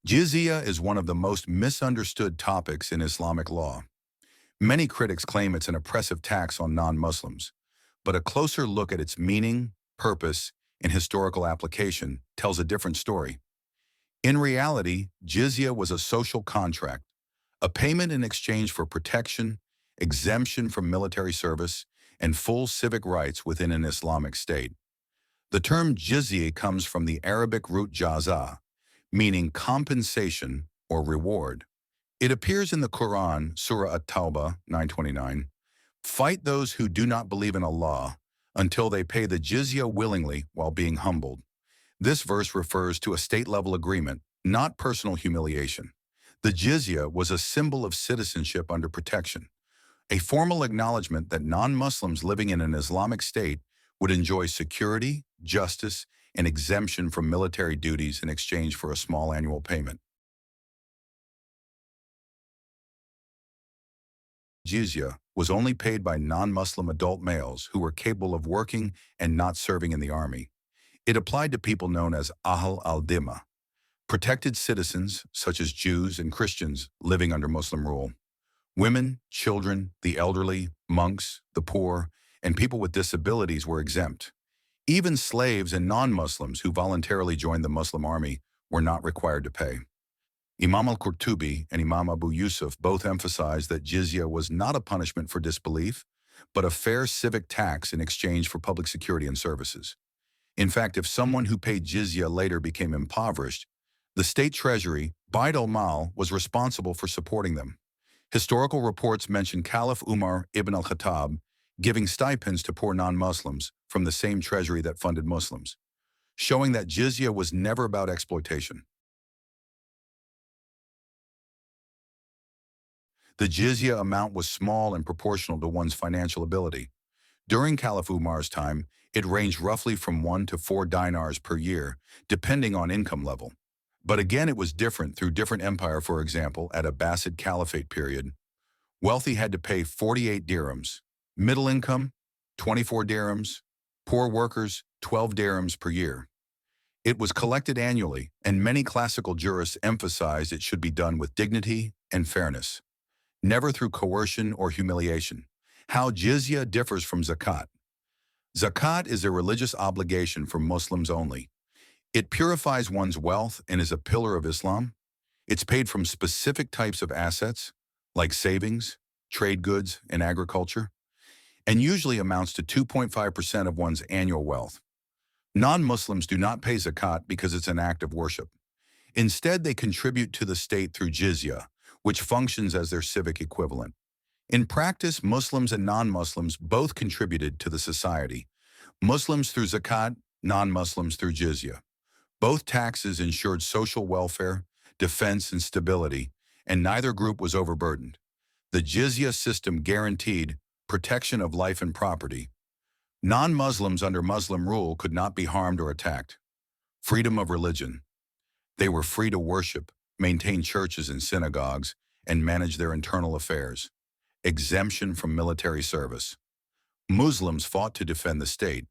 Jizya is one of the most misunderstood topics in Islamic law. Many critics claim it's an oppressive tax on non-Muslims, but a closer look at its meaning, purpose, and historical application tells a different story. In reality, jizya was a social contract, a payment in exchange for protection, exemption from military service, and full civic rights within an Islamic state. The term jizya comes from the Arabic root jaza, meaning compensation or reward. It appears in the Qur'an, Surah At-Tawbah 929, "Fight those who do not believe in Allah until they pay the jizya willingly while being humbled." This verse refers to a state-level agreement, not personal humiliation. The jizya was a symbol of citizenship under protection, a formal acknowledgement that non-Muslims living in an Islamic state would enjoy security, justice, and exemption from military duties in exchange for a small annual payment. Jizya was only paid by non-Muslim adult males who were capable of working and not serving in the army. It applied to people known as Ahl al-Dhimma, protected citizens such as Jews and Christians living under Muslim rule. Women, children, the elderly, monks, the poor, and people with disabilities were exempt. Even slaves and non-Muslims who voluntarily joined the Muslim army were not required to pay. Imam al-Qurtubi and Imam Abu Yusuf both emphasized that jizya was not a punishment for disbelief, but a fair civic tax in exchange for public security and services. In fact, if someone who paid jizya later became impoverished, the state treasury, Bayt al-Mal, was responsible for supporting them. Historical reports mention Caliph Umar ibn al-Khattab giving stipends to poor non-Muslims from the same treasury that funded Muslims, showing that jizya was never about exploitation. The jizya amount was small and proportional to one's financial ability. During Caliph Umar's time, it ranged roughly from 1 to 4 dinars per year, depending on income level. But again, it was different through different empire. For example, at Abbasid Caliphate period, wealthy had to pay 48 dirhams, middle income, 24 dirhams, poor workers, 12 dirhams per year. It was collected annually, and many classical jurists emphasized it should be done with dignity and fairness, never through coercion or humiliation. How jizya differs from zakat. Zakat is a religious obligation for Muslims only. It purifies one's wealth and is a pillar of Islam. It's paid from specific types of assets, like savings, trade goods, and agriculture, and usually amounts to 2.5% of one's annual wealth. Non-Muslims do not pay zakat because it's an act of worship. Instead, they contribute to the state through jizya, which functions as their civic equivalent. In practice, Muslims and non-Muslims both contributed to the society. Muslims through zakat, non-Muslims through jizya. Both taxes ensured social welfare, defense, and stability, and neither group was overburdened. The jizya system guaranteed protection of life and property. Non-Muslims under Muslim rule could not be harmed or attacked. Freedom of religion. They were free to worship, maintain churches and synagogues, and manage their internal affairs. Exemption from military service. Muslims fought to defend the state.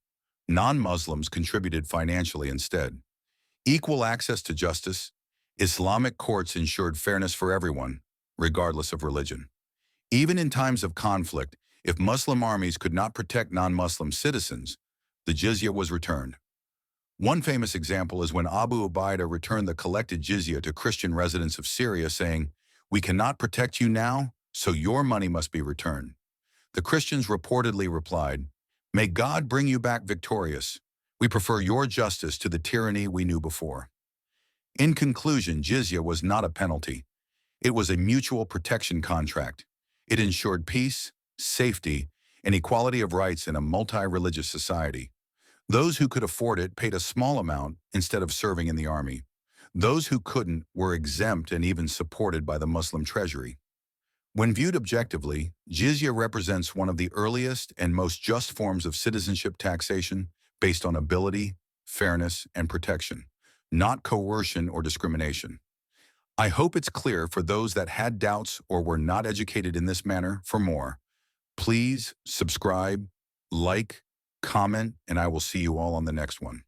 Non-Muslims contributed financially instead. Equal access to justice. Islamic courts ensured fairness for everyone, regardless of religion. Even in times of conflict, if Muslim armies could not protect non-Muslim citizens, the jizya was returned. One famous example is when Abu Ubayda returned the collected jizya to Christian residents of Syria, saying, "We cannot protect you now, so your money must be returned." The Christians reportedly replied, "May God bring you back victorious. We prefer your justice to the tyranny we knew before." In conclusion, jizya was not a penalty. It was a mutual protection contract. It ensured peace, safety, and equality of rights in a multi-religious society. Those who could afford it paid a small amount instead of serving in the army. Those who couldn't were exempt and even supported by the Muslim treasury. When viewed objectively, jizya represents one of the earliest and most just forms of citizenship taxation based on ability, fairness, and protection, not coercion or discrimination. I hope it's clear for those that had doubts or were not educated in this manner. For more, please subscribe, like, comment, and I will see you all on the next one.